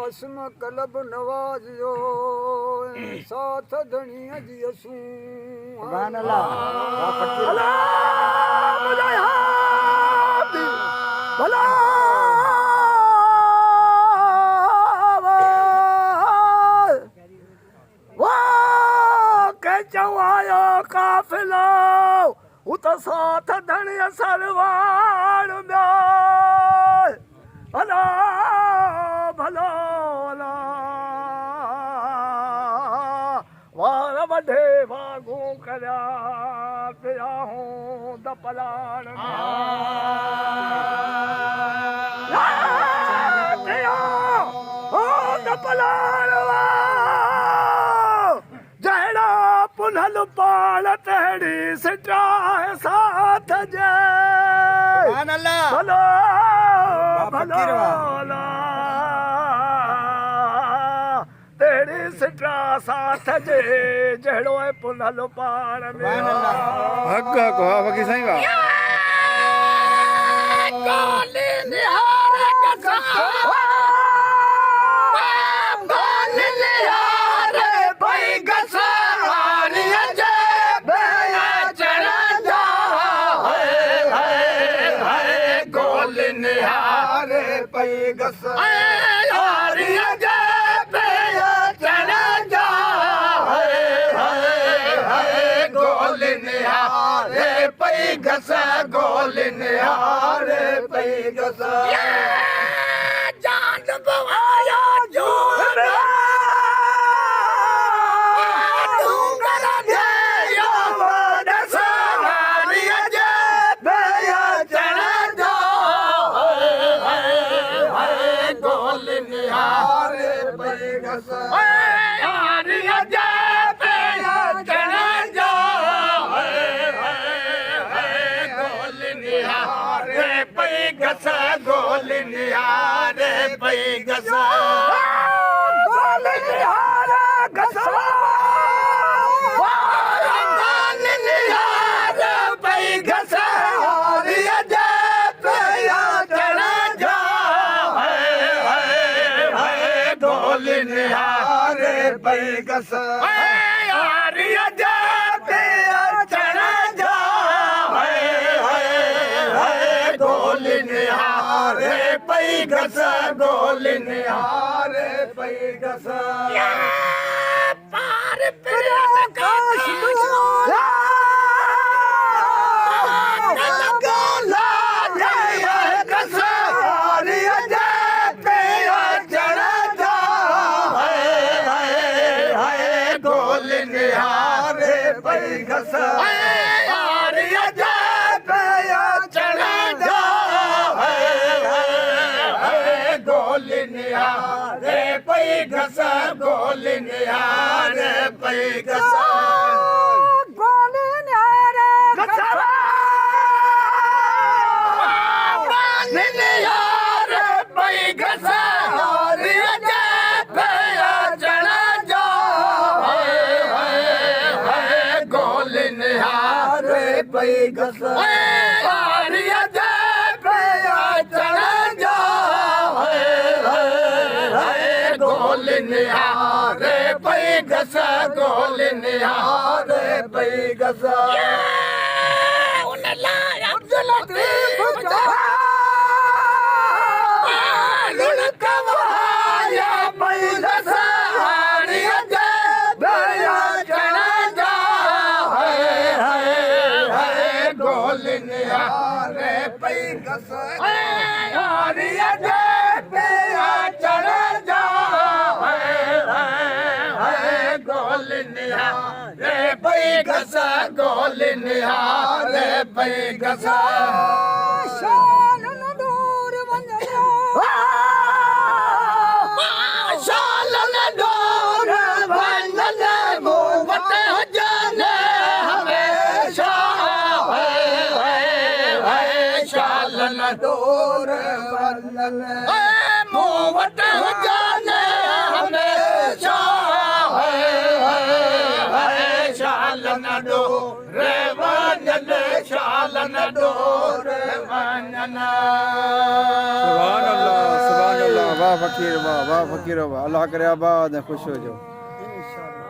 Assam club नवाजियो साथ धनिया जी असू सुभान अल्लाह भला भला वाह के चवाया काफिला उत साथ धनिया सरवार में भला भला वार वढे वागू करया पिया हूं दपलाण पिया हूं दपलाण जहिड़ा पुनल पाल तहिड़ी सिटा साथ जे सुभान अल्लाह भलो फकीर भलो तेरी सिटा साथ जे जहिड़ो पुनल पाल में सुभान अल्लाह हक हक वाह फकीर साईं वाह गोली निहार कसा गोली निहार भई कसा हारिया जे बेया चढ़ा हाय गोली निहार भई कसा हारिया जे बेया चढ़ा हाय गोली निहार भई कसा गोली निहार भई कसा जान बवाया जोर डूंगर दे यो वड सवारिया जे बेया चढ़ा हाय गोली निहार भई कसा हारिया जे बेया चढ़ा गोली निहार भई कसा गोली निहार भई कसा गोली निहार कसा गोली निहार भई कसा हारिया जे बेया चढ़ा हाय गोली निहार भई कसा हारिया जे बेया चढ़ा हाय गोली निहार भई कसा गोली निहार भई कसा पार पिरन काश गोला जय कसा हारिया जे बेया चढ़ा हाय गोली निहार भई कसा हारिया जे बेया चढ़ा हाय गोली निहार भई कसा गोली निहार भई कसा गोली निहार कसा गोली निहार भई कसा हारिया जे बेया चढ़ा हाय गोली निहार भई कसा हारिया जे बेया चढ़ा हाय गोली निहार भई कसा गोली निहार भई कसा उन लाया अब्दुल लतीफ लुणकवाया भई कसा हारिया जे बेया चढ़ा हाय गोली निहार भई कसा हारिया जे बेया चढ़ा हाय गोली निहार भई कसा गोली निहार भई कसा शान दूर वंजो शाल दूर वंजो मोहब्बत जाने हमेशा हाय शाल दूर वंजो मोहब्बत जाने हमेशा हाय शाल दूर वंजो शाल दूर वंजो सुभान अल्लाह वाह वाह फकीर वाह वाह फकीर वाह अल्लाह करे आबाद है खुश हो जाओ